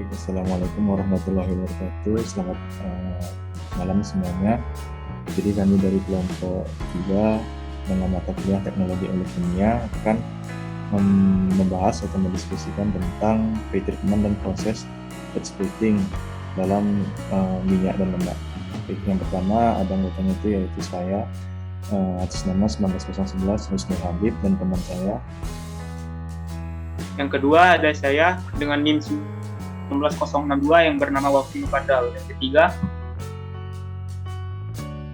Baik, Assalamualaikum warahmatullahi wabarakatuh. Selamat malam semuanya. Jadi kami dari kelompok 3 dengan mata kuliah Teknologi Kimia akan membahas atau mendiskusikan tentang pretreatment dan proses fat splitting dalam minyak dan lemak. Baik, yang pertama ada anggotanya itu yaitu saya atas nama 19011 Husnul Habib dan teman saya. Yang kedua ada saya dengan NIM 19062 yang bernama Wafi Fadal. Yang ketiga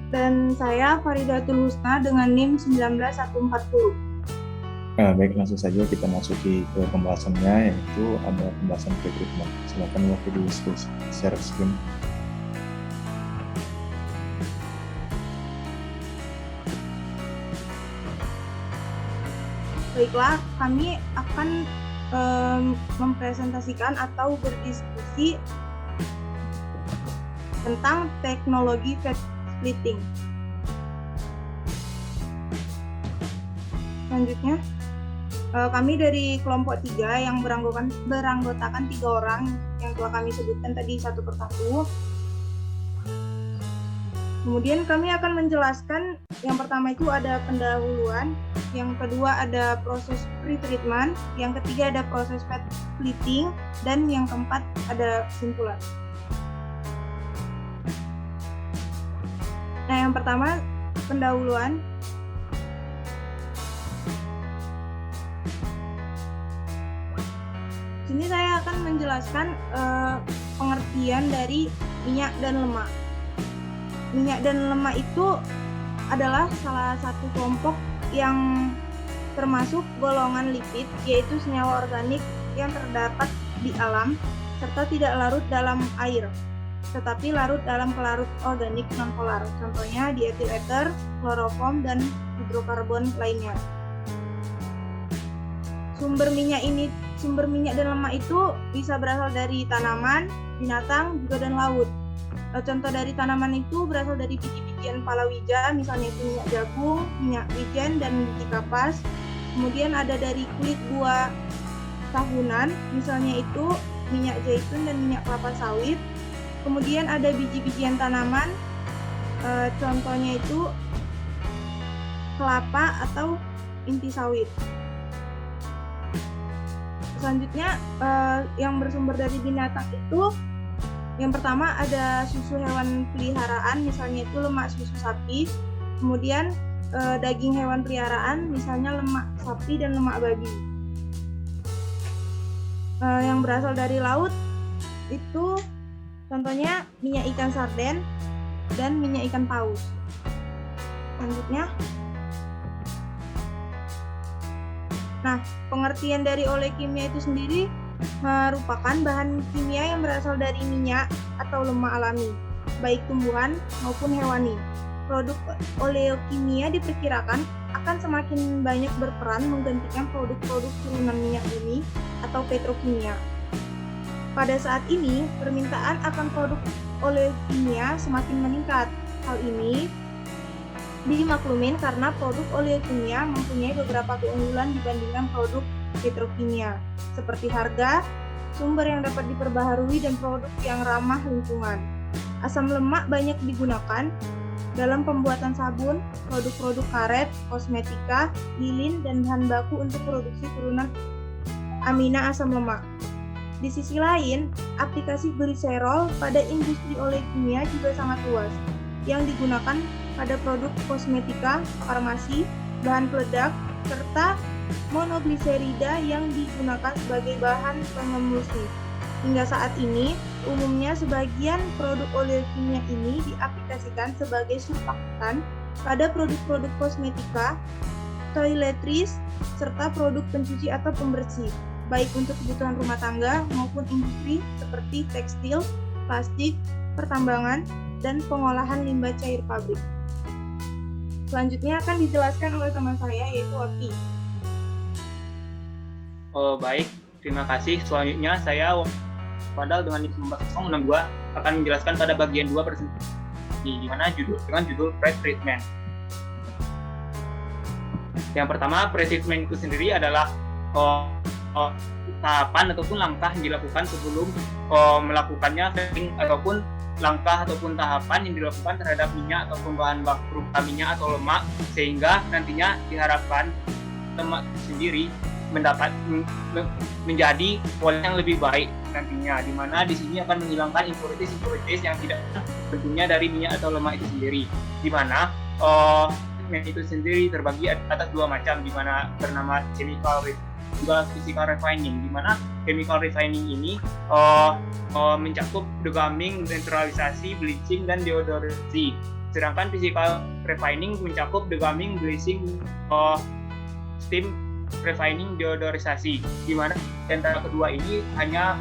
dan saya Faridatul Husna dengan NIM 19140. Baik, langsung saja kita masuki ke pembahasannya, yaitu ada pembahasan pretreatment. Silakan Wafi di share screen. Baiklah, kami akan mempresentasikan atau berdiskusi tentang teknologi fat splitting. Selanjutnya, kami dari kelompok 3 yang beranggotakan 3 orang yang telah kami sebutkan tadi satu persatu. Kemudian kami akan menjelaskan yang pertama itu ada pendahuluan, yang kedua ada proses pretreatment, yang ketiga ada proses fat splitting, dan yang keempat ada kesimpulan. Nah, yang pertama pendahuluan. Sini saya akan menjelaskan pengertian dari minyak dan lemak. Minyak dan lemak itu adalah salah satu kelompok yang termasuk golongan lipid, yaitu senyawa organik yang terdapat di alam serta tidak larut dalam air, tetapi larut dalam pelarut organik nonpolar. Contohnya diethil ether, kloroform, dan hidrokarbon lainnya. Sumber minyak dan lemak itu bisa berasal dari tanaman, binatang, juga dan laut. Contoh dari tanaman itu berasal dari biji-bijian palawija, misalnya itu minyak jagung, minyak wijen, dan biji kapas. Kemudian ada dari kulit buah tahunan, misalnya itu minyak zaitun dan minyak kelapa sawit. Kemudian ada biji-bijian tanaman, contohnya itu kelapa atau inti sawit. Selanjutnya, yang bersumber dari binatang itu yang pertama ada susu hewan peliharaan, misalnya itu lemak susu sapi. Kemudian daging hewan peliharaan, misalnya lemak sapi dan lemak babi. Yang berasal dari laut itu contohnya minyak ikan sarden dan minyak ikan paus. Selanjutnya, nah, pengertian dari oleokimia itu sendiri merupakan bahan kimia yang berasal dari minyak atau lemak alami, baik tumbuhan maupun hewani. Produk oleokimia diperkirakan akan semakin banyak berperan menggantikan produk-produk turunan minyak bumi atau petrokimia. Pada saat ini, permintaan akan produk oleokimia semakin meningkat. Hal ini dimaklumin karena produk oleokimia mempunyai beberapa keunggulan dibandingkan produk petrokimia, seperti harga, sumber yang dapat diperbaharui, dan produk yang ramah lingkungan. Asam lemak banyak digunakan dalam pembuatan sabun, produk-produk karet, kosmetika, lilin, dan bahan baku untuk produksi turunan amina asam lemak. Di sisi lain, aplikasi gliserol pada industri oleokimia juga sangat luas, yang digunakan pada produk kosmetika, farmasi, bahan peledak, serta monogliserida yang digunakan sebagai bahan pengemulsi. Hingga saat ini, umumnya sebagian produk oleokimia ini diaplikasikan sebagai surfaktan pada produk-produk kosmetika, toiletries, serta produk pencuci atau pembersih, baik untuk kebutuhan rumah tangga maupun industri seperti tekstil, plastik, pertambangan, dan pengolahan limbah cair pabrik. Selanjutnya akan dijelaskan oleh teman saya, yaitu Wafi. baik, terima kasih. Selanjutnya saya Fadal dengan NIM 19062 akan menjelaskan pada bagian 2 presentasi di mana dengan judul pretreatment. Yang pertama, pretreatment itu sendiri adalah tahapan ataupun langkah yang dilakukan sebelum melakukannya framing, ataupun langkah ataupun tahapan yang dilakukan terhadap minyak ataupun bahan baku berupa minyak atau lemak, sehingga nantinya diharapkan lemak sendiri menjadi kualitas yang lebih baik nantinya, di mana di sini akan menghilangkan impurities yang tidak tentunya dari minyak atau lemak itu sendiri, di mana itu sendiri terbagi atas dua macam, di mana bernama chemical juga physical refining, di mana chemical refining ini mencakup degumming, neutralisasi, bleaching, dan deodorisasi. Sedangkan physical refining mencakup degumming, bleaching, steam refining, deodorisasi, di mana antara kedua ini hanya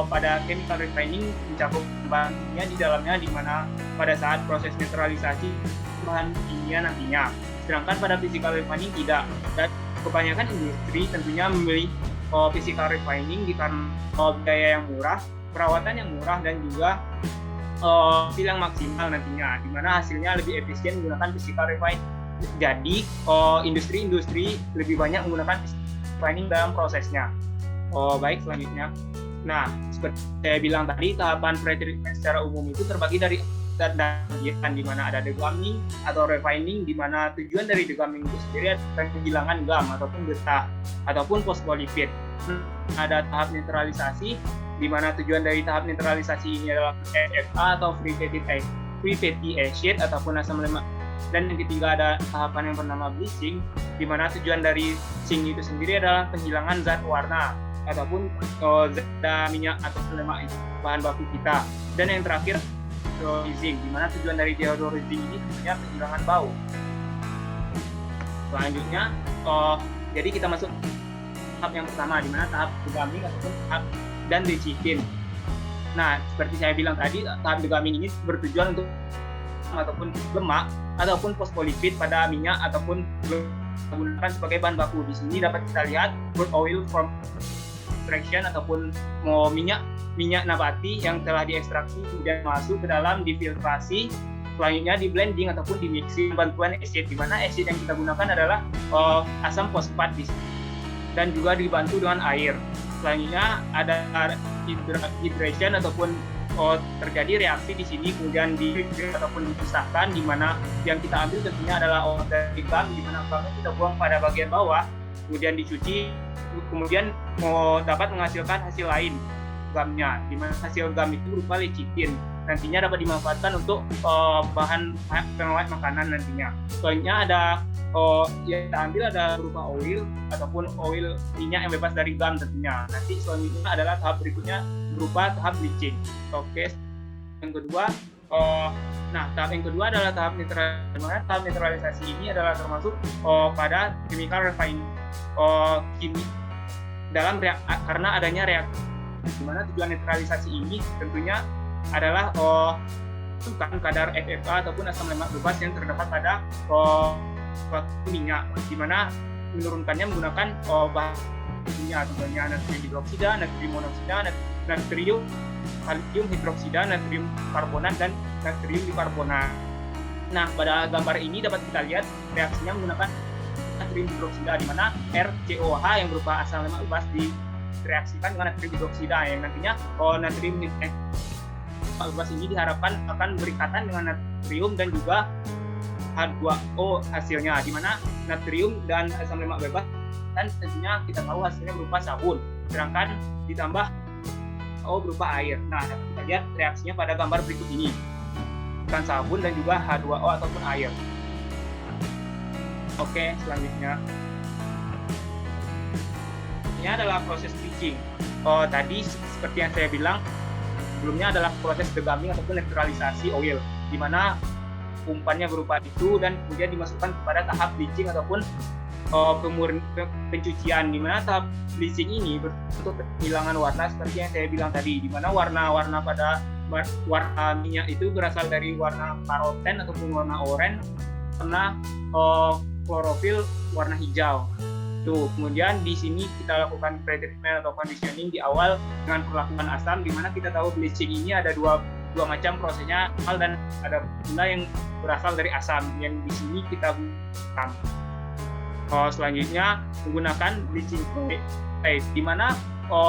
pada chemical refining mencakup bahan kimia di dalamnya, di mana pada saat proses neutralisasi bahan kimia nantinya. Sedangkan pada physical refining tidak, dan kebanyakan industri tentunya memilih physical refining dikarenakan biaya yang murah, perawatan yang murah, dan juga hasil yang maksimal nantinya, di mana hasilnya lebih efisien menggunakan physical refining. Jadi industri-industri lebih banyak menggunakan refining dalam prosesnya. Baik, selanjutnya. Nah, seperti saya bilang tadi, tahapan pretreatment secara umum itu terbagi dari bagian di mana ada degumming atau refining, di mana tujuan dari degumming itu sendiri adalah penghilangan gam ataupun getah ataupun phospholipid. Ada tahap neutralisasi, di mana tujuan dari tahap neutralisasi ini adalah FFA atau free fatty acid ataupun asam lemak. Dan yang ketiga ada tahapan yang bernama bleaching, di mana tujuan dari bleaching itu sendiri adalah penghilangan zat warna ataupun zat minyak atau lemak bahan baku kita. Dan yang terakhir deodorizing, di mana tujuan dari deodorizing ini tentunya penghilangan bau. Selanjutnya, jadi kita masuk tahap yang pertama, di mana tahap degumming ataupun tahap dan bleaching. Nah, seperti saya bilang tadi, tahap degumming ini bertujuan untuk ataupun lemak ataupun phospholipid pada minyak ataupun menggunakan sebagai bahan baku. Di sini dapat kita lihat crude oil from extraction ataupun minyak nabati yang telah diekstraksi kemudian masuk ke dalam difiltrasi, selanjutnya di blending ataupun di mixing bantuan acid, di mana acid yang kita gunakan adalah asam fosfat dan juga dibantu dengan air. Selanjutnya ada hydration ataupun terjadi reaksi di sini kemudian ataupun dipisahkan, di mana yang kita ambil tentunya adalah dari gam, di mana gamnya kita buang pada bagian bawah, kemudian dicuci, kemudian dapat menghasilkan hasil lain gamnya, di mana hasil gam itu berupa lecithin, nantinya dapat dimanfaatkan untuk bahan pengawet makanan nantinya. Selanjutnya ada yang kita ambil ada berupa oil ataupun oil minyak yang bebas dari gam tentunya. Nanti selanjutnya adalah tahap berikutnya berupa tahap bleaching. Oke, yang kedua, tahap yang kedua adalah tahap neutralisasi. Tahap neutralisasi ini adalah termasuk pada chemical refining dalam karena adanya reaksi, di mana tujuan neutralisasi ini tentunya adalah menentukan kadar FFA ataupun asam lemak bebas yang terdapat pada minyak, di mana menurunkannya menggunakan bahan minyak, contohnya natrium hidroksida, natrium monoksida, natrium kalium hidroksida, natrium karbonat, dan natrium bikarbonat. Nah, pada gambar ini dapat kita lihat reaksinya menggunakan natrium hidroksida, di mana RCOH yang berupa asam lemak bebas direaksikan dengan natrium hidroksida, yang nantinya natrium bebas ini diharapkan akan berikatan dengan natrium dan juga H2O hasilnya, di mana natrium dan asam lemak bebas dan tentunya kita tahu hasilnya berupa sabun, sedangkan ditambah O berupa air. Nah, dapat kita lihat reaksinya pada gambar berikut ini, bukan sabun dan juga H2O ataupun air. Oke, selanjutnya ini adalah proses bleaching. Tadi seperti yang saya bilang sebelumnya adalah proses degumming ataupun neutralisasi oil, di mana umpannya berupa itu dan kemudian dimasukkan kepada tahap bleaching ataupun pencucian, di mana tahap bleaching ini untuk penghilangan warna seperti yang saya bilang tadi, di mana warna-warna pada warna minyak itu berasal dari warna karoten ataupun warna oranye, warna klorofil warna hijau. Tuh, kemudian di sini kita lakukan pretreatment atau conditioning di awal dengan perlakuan asam, di mana kita tahu bleaching ini ada dua macam prosesnya, dan ada pula yang berasal dari asam yang di sini kita gunakan. Selanjutnya menggunakan bleaching aid, di mana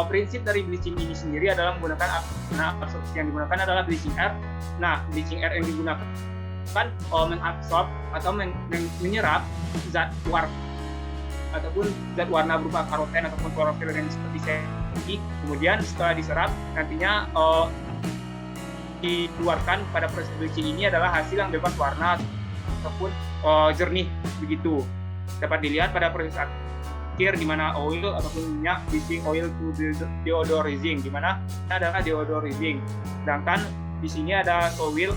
prinsip dari bleaching ini sendiri adalah menggunakan absorpsi yang digunakan adalah bleaching air. Nah, bleaching air yang digunakan mengabsorb atau menyerap zat warna ataupun zat warna berupa karoten ataupun klorofil yang seperti saya ini. Kemudian setelah diserap nantinya dikeluarkan pada proses bleaching ini adalah hasil yang bebas warna ataupun jernih begitu. Dapat dilihat pada proses akhir di mana oil ataupun minyak bleaching oil to deodorizing, di mana adalah deodorizing. Sedangkan di sini ada solid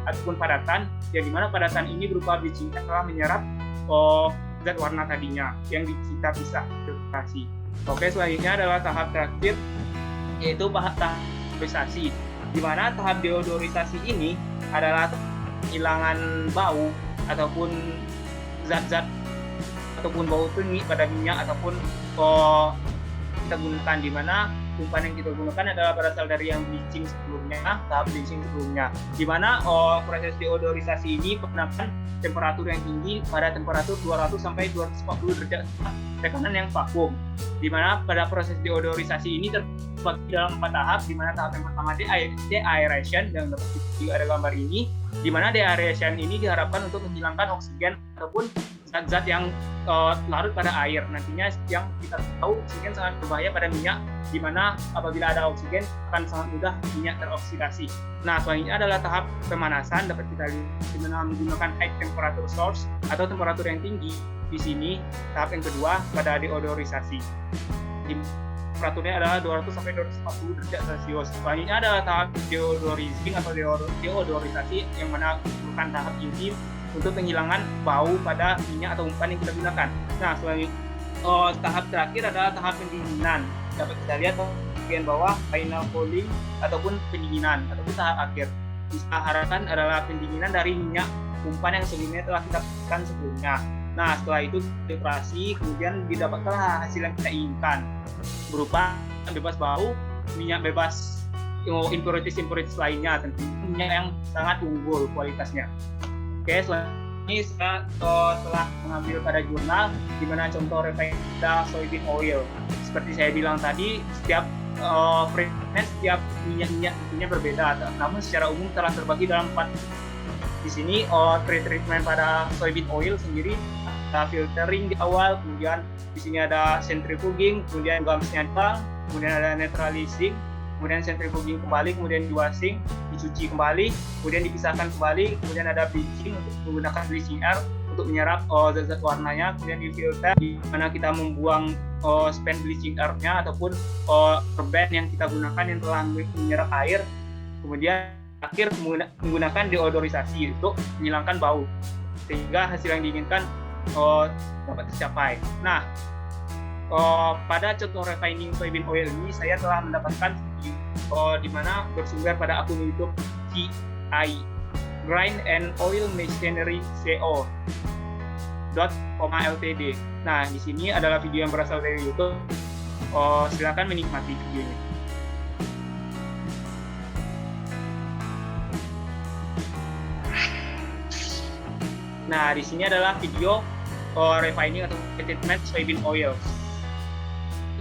ataupun padatan, yang di mana padatan ini berupa bleaching telah menyerap zat warna tadinya yang kita pisah filtrasi. Oke, selanjutnya adalah tahap terakhir, yaitu tahap deodorisasi, di mana tahap deodorisasi ini adalah kehilangan bau ataupun zat-zat ataupun bau tinggi pada minyak ataupun kita gunakan, di mana umpan yang kita gunakan adalah berasal dari yang bleaching sebelumnya, tahap bleaching sebelumnya, di mana proses deodorisasi ini menggunakan temperatur yang tinggi pada temperatur 200 sampai 240 derajat tekanan yang vakum, di mana pada proses deodorisasi ini terbagi dalam 4 tahap, di mana tahap yang pertama deaeration yang dapat juga ada gambar ini, di mana deaeration ini diharapkan untuk menghilangkan oksigen ataupun zat-zat yang larut pada air. Nantinya yang kita tahu oksigen sangat berbahaya pada minyak, di mana apabila ada oksigen akan sangat mudah minyak teroksidasi. Nah, selanjutnya adalah tahap pemanasan, dapat kita lihat di mana menggunakan high temperature source atau temperatur yang tinggi. Di sini tahap yang kedua pada deodorisasi. Temperaturnya adalah 200 sampai 240 derajat Celcius. Selanjutnya adalah tahap deodorizing atau deodorisasi, yang mana merupakan tahap inti untuk penghilangan bau pada minyak atau umpan yang kita gunakan. Nah, selanjutnya tahap terakhir adalah tahap pendinginan. Dapat kita lihat bagian bawah final cooling ataupun pendinginan ataupun tahap akhir. Kita harapkan adalah pendinginan dari minyak umpan yang sebelumnya telah kita pisahkan sebelumnya. Nah, setelah itu filtrasi, kemudian didapatkanlah hasil yang kita inginkan berupa bebas bau, minyak bebas impurities lainnya, tentunya minyak yang sangat unggul kualitasnya. Oke, selanjutnya saya telah mengambil pada jurnal di mana contoh refined soybean oil. Seperti saya bilang tadi, setiap setiap minyak tentunya berbeda, namun secara umum telah terbagi dalam 4. Di sini treatment pada soybean oil sendiri ada filtering di awal, kemudian di sini ada centrifuging, kemudian gumsnya kemudian ada neutralizing, kemudian centrifuging kembali, kemudian di-washing, dicuci kembali, kemudian dipisahkan kembali, kemudian ada bleaching untuk menggunakan bleaching air untuk menyerap zat-zat warnanya, kemudian di-filter di mana kita membuang spent bleaching air-nya ataupun perban yang kita gunakan yang telah menyerap air, kemudian akhir menggunakan deodorisasi untuk menghilangkan bau sehingga hasil yang diinginkan dapat tercapai. Nah, pada contoh refining soybean oil ini saya telah mendapatkan di mana bersumber pada akun YouTube GI Grind and Oil Machinery CO .ltd. Nah, di sini adalah video yang berasal dari YouTube. Silakan menikmati videonya. Nah, di sini adalah video refining atau treatment soybean oil.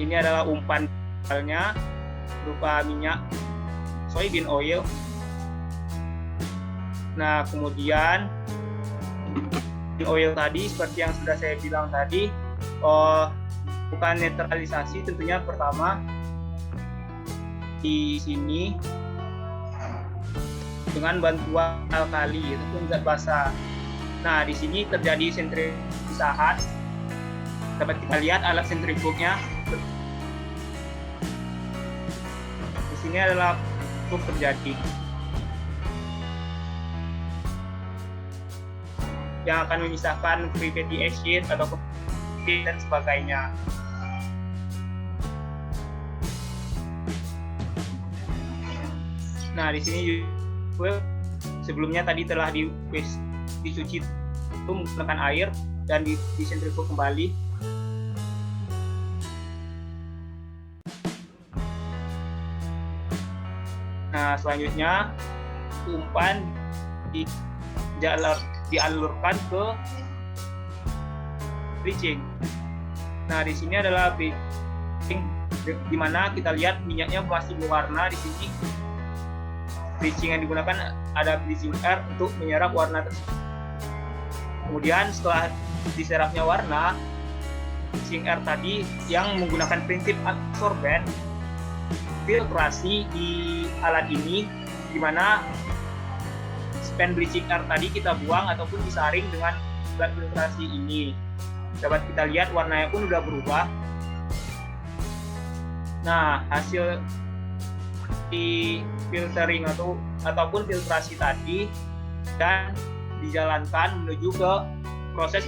Ini adalah umpan misalnya berupa minyak soybean oil. Nah, kemudian oil tadi seperti yang sudah saya bilang tadi, bukan netralisasi tentunya pertama di sini dengan bantuan alkali ataupun zat basa. Nah, di sini terjadi sentrifugasan. Dapat kita lihat alat sentrifugnya. Di sini adalah untuk terjadi yang akan memisahkan free fatty acid atau dan sebagainya. Nah, di sini sebelumnya tadi telah dicuci itu menggunakan air dan disentrifug kembali. Nah, selanjutnya umpan dialurkan ke bleaching. Nah, di sini adalah bleaching di mana kita lihat minyaknya masih berwarna. Di sini bleaching yang digunakan ada bleaching air untuk menyerap warna tersebut. Kemudian setelah diserapnya warna, bleaching air tadi yang menggunakan prinsip absorben filtrasi di alat ini, di mana spent bleaching air tadi kita buang ataupun disaring dengan alat filtrasi ini. Dapat kita lihat warnanya pun sudah berubah. Nah, hasil di filtering ataupun filtrasi tadi dan dijalankan menuju ke proses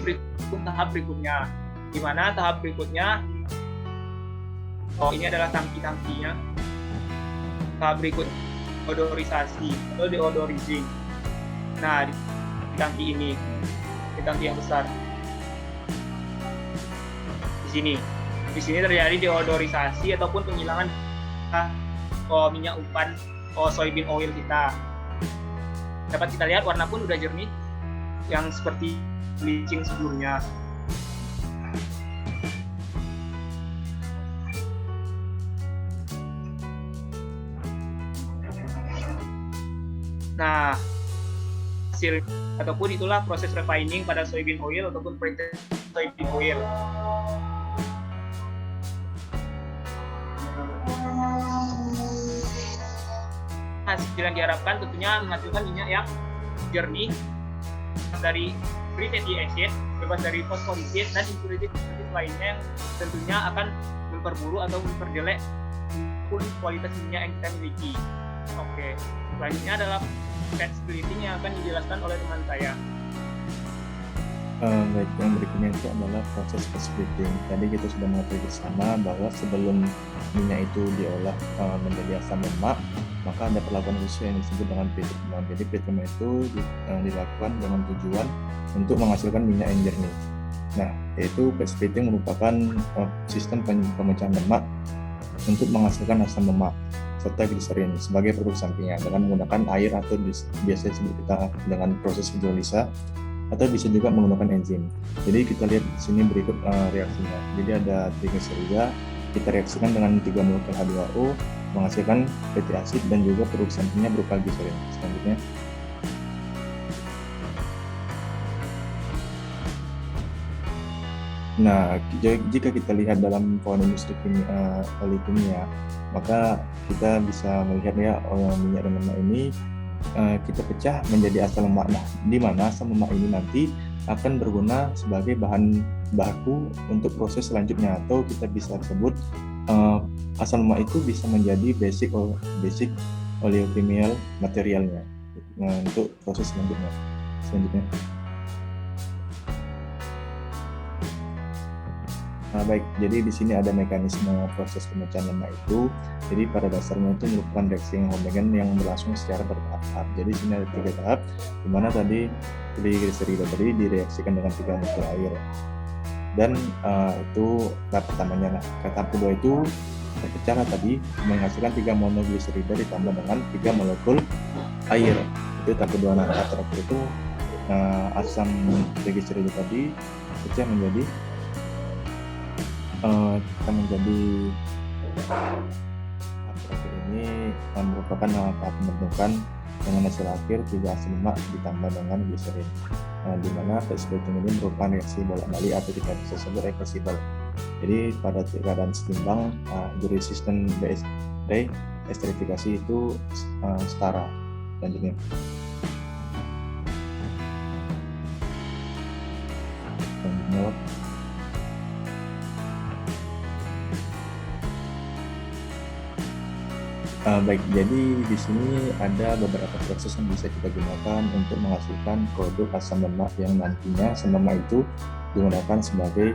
tahap berikutnya, di mana tahap berikutnya ini adalah tangki-tangkinya. Tahap berikut odorisasi atau deodorizing. Nah, di tangki ini, di tangki yang besar di sini terjadi deodorisasi ataupun penghilangan minyak upan soybean oil kita. Dapat kita lihat warna pun udah jernih yang seperti bleaching sebelumnya. Nah, hasil ataupun itulah proses refining pada soybean oil ataupun printed soybean oil. Hasil yang diharapkan tentunya menghasilkan minyak yang jernih dari free fatty acid, bebas dari fosforisis dan impurities lainnya yang tentunya akan memperburuk atau memperjelek pun kualitas minyak yang kita miliki. Oke, selanjutnya adalah fat splitting yang akan dijelaskan oleh teman saya. Baik, yang berikutnya itu adalah proses fat splitting. Tadi kita sudah mengetahui bersama bahwa sebelum minyak itu diolah menjadi asam lemak, maka ada perlakuan khusus yang disebut dengan pretreatment. Jadi pretreatment itu dilakukan dengan tujuan untuk menghasilkan minyak yang jernih. Nah, yaitu fat splitting merupakan sistem pemecahan lemak untuk menghasilkan asam lemak serta gliserin sebagai produk sampingnya dengan menggunakan air atau biasa disebut kita dengan proses hidrolisa, atau bisa juga menggunakan enzim. Jadi kita lihat di sini berikut reaksinya. Jadi ada trigliserida, kita reaksikan dengan 3 molekul H2O menghasilkan fatty acid dan juga produk sampingnya berupa gliserin. Selanjutnya nah, jika kita lihat dalam pohon industri kimia, maka kita bisa melihat ya minyak dan lemak ini kita pecah menjadi asam lemak. Nah, di mana asam lemak ini nanti akan berguna sebagai bahan baku untuk proses selanjutnya, atau kita bisa sebut asam lemak itu bisa menjadi basic oleochemical materialnya untuk proses selanjutnya. Nah, baik, jadi di sini ada mekanisme proses pemecahan lemak itu. Jadi pada dasarnya itu merupakan reaksi homogen yang berlangsung secara bertahap. Jadi di sini ada 3 tahap, di mana tadi trigliserida tadi direaksikan dengan 3 molekul air. Dan itu tahap pertamanya. Nah, tahap kedua itu terpecah tadi menghasilkan 3 monogliserida ditambah dengan 3 molekul air. Itu tahap kedua. Nah, tahap terakhir itu asam trigliserida tadi pecah menjadi terakhir ini merupakan tahap pembentukan dengan hasil akhir 3 asam lemak ditambah dengan gliserin, di mana fat splitting ini merupakan reaksi bolak-balik atau kita bisa sebut reversible. Jadi pada keadaan setimbang resisten esterifikasi itu setara. Lanjutnya baik, jadi di sini ada beberapa proses yang bisa kita gunakan untuk menghasilkan produk asam lemak yang nantinya asam lemak itu digunakan sebagai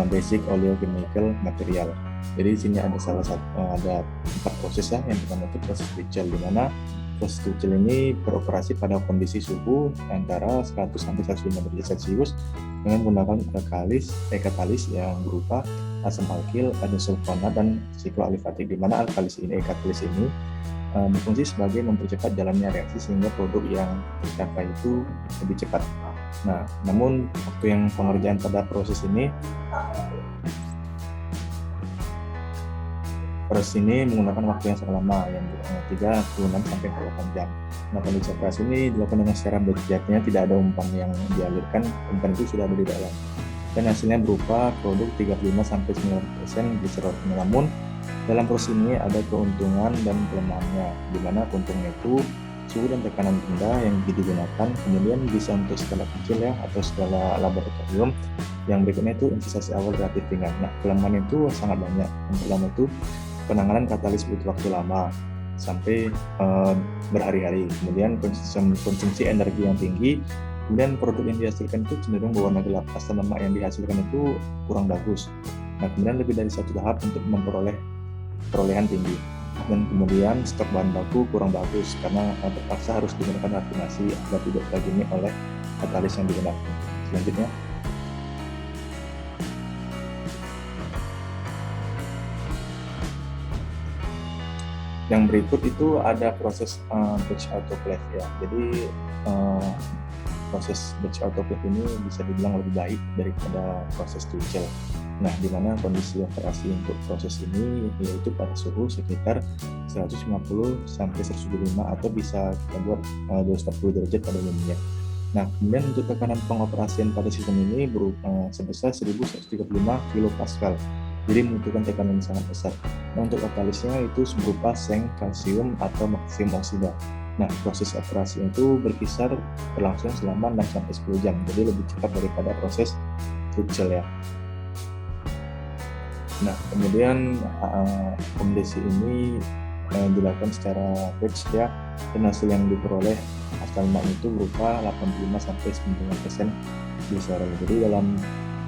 basic oleochemical material. Jadi di sini ada ada 4 proses ya. Yang pertama itu proses Ritschl, di mana proses Ritschl ini beroperasi pada kondisi suhu antara 100 sampai 105 derajat Celcius dengan menggunakan katalis yang berupa asam alkil, sulfonat, dan sikloalifatik, di mana katalis ini berfungsi sebagai mempercepat jalannya reaksi sehingga produk yang tercapai itu lebih cepat. Nah, namun waktu yang pengerjaan pada proses ini menggunakan waktu yang sangat lama, yang 36 sampai 48 jam. Nah, kondisi operasi ini dilakukan dengan secara batch, artinya tidak ada umpan yang dialirkan, umpan itu sudah ada di dalam. Dan hasilnya berupa produk 35 sampai 90% glycerol. Namun dalam proses ini ada keuntungan dan kelemahannya, di mana keuntungannya itu suhu dan tekanan rendah yang digunakan, kemudian bisa untuk skala kecil ya atau skala laboratorium. Yang berikutnya itu investasi awal relatif ringan. Nah, kelemahan itu sangat banyak. Yang pertama itu penanganan katalis butuh waktu lama sampai berhari-hari, kemudian konsumsi energi yang tinggi, kemudian produk yang dihasilkan itu cenderung berwarna gelap, asam lemak yang dihasilkan itu kurang bagus. Nah, kemudian lebih dari satu tahap untuk memperoleh perolehan tinggi, dan kemudian stok bahan baku kurang bagus karena terpaksa harus digunakan rafinasi agar tidak tergini oleh katalis yang digunakan. Selanjutnya, yang berikut itu ada proses batch autoclave ya. Jadi proses batch autoclave ini bisa dibilang lebih baik daripada proses Tuchel. Nah, di mana kondisi operasi untuk proses ini yaitu pada suhu sekitar 150 sampai 175 atau bisa kita buat 240 derajat pada umumnya. Nah, kemudian untuk tekanan pengoperasian pada sistem ini sebesar 1135 kilopascal. Jadi membutuhkan tekanan yang sangat besar. Nah, untuk katalisnya itu berupa seng, kalsium, atau magnesium oksida. Nah, proses operasi itu berlangsung selama 6-10 jam, jadi lebih cepat daripada proses Tuchel ya. Nah, kemudian kondisi ini dilakukan secara batch ya, dan hasil yang diperoleh asal lemak itu berupa 85-90% glycerol. Jadi dalam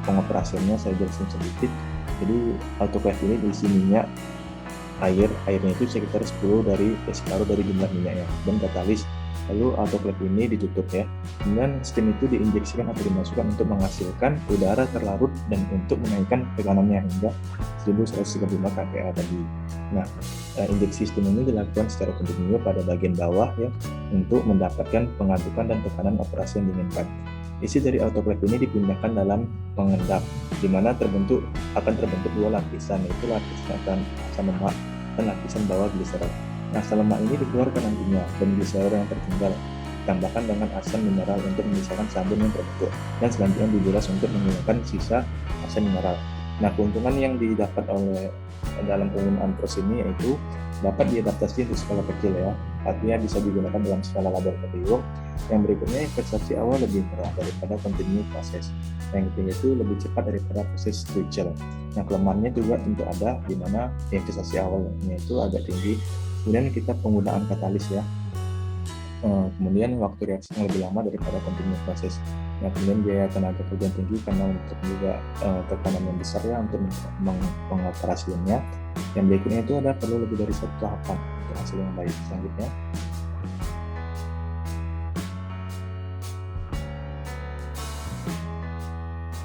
pengoperasiannya saya jelasin sedikit. Jadi autoclave ini diisi minyak, airnya itu sekitar separuh dari jumlah minyaknya, dan katalis. Lalu autoclave ini ditutup ya, kemudian steam itu diinjeksikan atau dimasukkan untuk menghasilkan udara terlarut dan untuk menaikkan tekanannya hingga 1135 kPa tadi. Nah, injeksi steam ini dilakukan secara kontinu pada bagian bawah ya, untuk mendapatkan pengadukan dan tekanan operasi yang diinginkan. Isi dari autoclave ini dipindahkan dalam pengendap, di mana akan terbentuk dua lapisan, yaitu lapisan asam lemak dan lapisan bawah gliserol. Nah, asam lemak ini dikeluarkan nantinya, dan gliserol yang tertinggal ditambahkan dengan asam mineral untuk memisahkan sabun yang terbentuk, dan selanjutnya dibilas untuk menghilangkan sisa asam mineral. Nah, keuntungan yang didapat oleh dalam penggunaan proses ini yaitu dapat diadaptasi untuk skala kecil ya, artinya bisa digunakan dalam skala laboratorium. Yang berikutnya, investasi awal lebih murah daripada continue proses. Yang ketiga itu lebih cepat daripada proses Tuchel. Nah, kelemahannya juga tentu ada, di mana investasi awalnya itu agak tinggi. Kemudian kita penggunaan katalis ya. Kemudian waktu reaksi yang lebih lama daripada continue proses. Nah, kemudian biaya tenaga kerja yang tinggi karena untuk juga tekanan yang besar ya untuk pengoperasiannya. Yang berikutnya itu ada perlu lebih dari satu tahapan untuk hasil yang baik. Selanjutnya,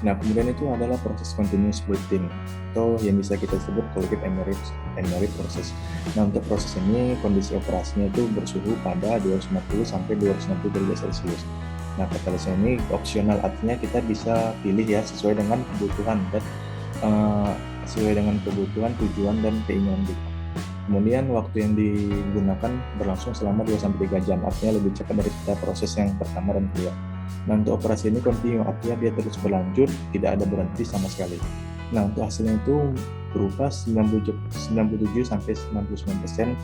nah kemudian itu adalah proses continuous splitting atau yang bisa kita sebut collective emery process. Nah, untuk proses ini kondisi operasinya itu bersuhu pada 250 sampai 260 derajat Celcius. Nah, katalisnya ini opsional, artinya kita bisa pilih ya sesuai dengan kebutuhan dan tujuan dan keinginan kita. Kemudian waktu yang digunakan berlangsung selama 2-3 jam, artinya lebih cepat daripada proses yang pertama dan kedua. Nah, untuk operasi ini kontinu, artinya dia terus berlanjut, tidak ada berhenti sama sekali. Nah, untuk hasilnya itu berupa 97-99%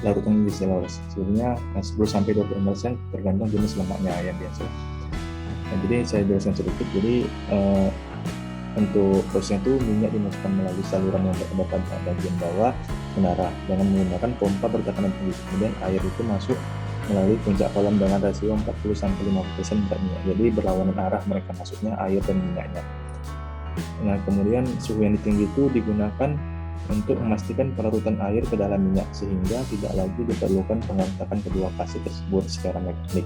larutan glycerol. Sebenarnya 10-20% tergantung jenis lemaknya yang biasa. Nah, jadi saya jelaskan sedikit. Jadi untuk prosesnya itu minyak dimasukkan melalui saluran yang berada pada bagian bawah menara dengan menggunakan pompa bertekanan tinggi. Kemudian air itu masuk melalui puncak kolam dengan rasio 40-50% minyak. Jadi berlawanan arah mereka masuknya air dan minyaknya. Nah, kemudian suhu yang tinggi itu digunakan untuk memastikan pelarutan air ke dalam minyak sehingga tidak lagi diperlukan pengontakan kedua fase tersebut secara mekanik.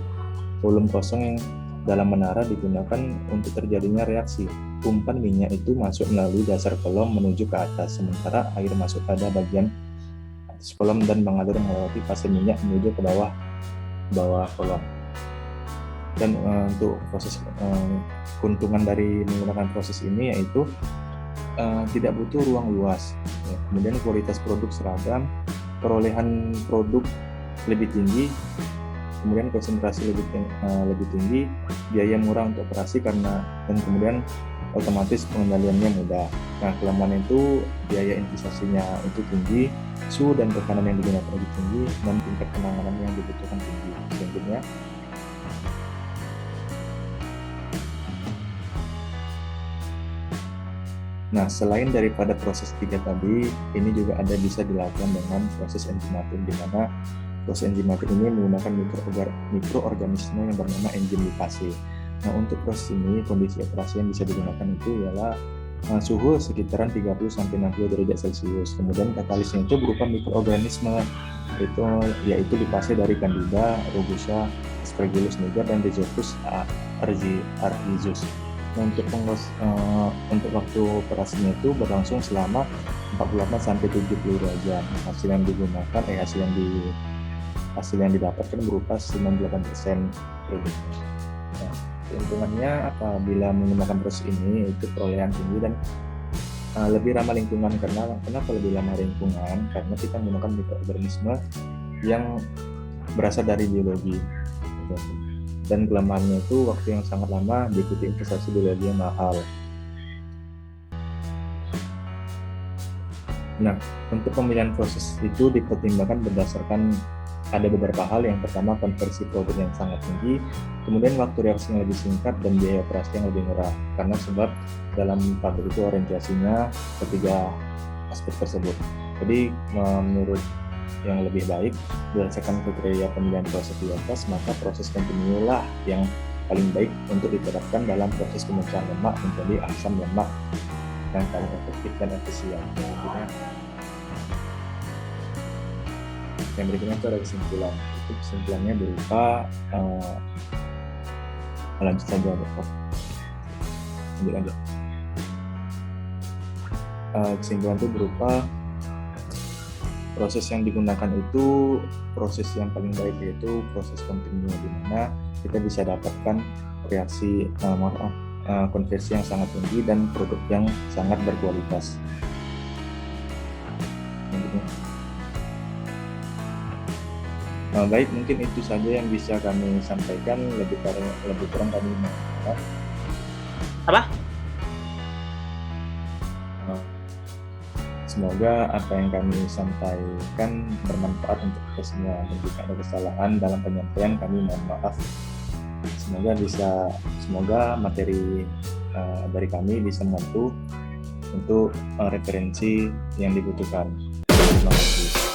Volume kosong yang dalam menara digunakan untuk terjadinya reaksi. Umpan minyak itu masuk melalui dasar kolom menuju ke atas, sementara air masuk pada bagian atas kolom dan mengalir melewati fase minyak menuju ke bawah kolom. Dan untuk proses keuntungan dari menggunakan proses ini yaitu tidak butuh ruang luas, ya. Kemudian kualitas produk seragam, perolehan produk lebih tinggi, kemudian konsentrasi lebih tinggi, biaya murah untuk operasi dan kemudian otomatis pengendaliannya mudah. Nah, kelemahan itu biaya investasinya itu tinggi, suhu dan tekanan yang digunakan lebih tinggi, dan tingkat penanganan yang dibutuhkan tinggi. Selanjutnya, nah, selain daripada proses 3 tadi, ini juga bisa dilakukan dengan proses enzimatik, di mana proses enzimatik ini menggunakan mikroorganisme yang bernama enzim lipase. Nah, untuk proses ini, kondisi operasi yang bisa digunakan itu ialah suhu sekitaran 30-60 derajat Celcius. Kemudian katalisnya itu berupa mikroorganisme, yaitu lipase dari Candida, Robusta, Aspergillus niger, dan Rhizopus argyzus. Nah, untuk waktu operasinya itu berlangsung selama 48-70 derajat. Hasil yang didapatkan berupa 98% produknya. Nah, keuntungannya apabila menggunakan proses ini itu perolehan tinggi dan lebih ramah lingkungan. Kenapa lebih ramah lingkungan? Karena kita menggunakan mikroorganisme yang berasal dari biologi. Dan kelemahannya itu waktu yang sangat lama, diikuti investasi biologi yang mahal. Nah, untuk pemilihan proses itu dipertimbangkan berdasarkan ada beberapa hal. Yang pertama, konversi produk yang sangat tinggi, kemudian waktu reaksi yang lebih singkat, dan biaya operasi yang lebih murah. Karena sebab dalam pabrik itu orientasinya ketiga aspek tersebut. Jadi menurut yang lebih baik berdasarkan kriteria pemilihan proses di atas, maka proses kontinu lah yang paling baik untuk diterapkan dalam proses pemecahan lemak menjadi asam lemak yang paling efektif dan efisien. Yang berikutnya itu ada kesimpulan. Itu kesimpulannya berupa lanjut saja, lanjut. Kesimpulan itu berupa proses yang digunakan itu proses yang paling baik, yaitu proses kontinu, di mana kita bisa dapatkan reaksi konversi yang sangat tinggi dan produk yang sangat berkualitas. Baik, mungkin itu saja yang bisa kami sampaikan. Lebih kurang kami mohon. Apa? Semoga apa yang kami sampaikan bermanfaat untuk kita semua. Jika ada kesalahan dalam penyampaian, kami mohon maaf. Semoga materi dari kami bisa membantu untuk referensi yang dibutuhkan. Terima kasih.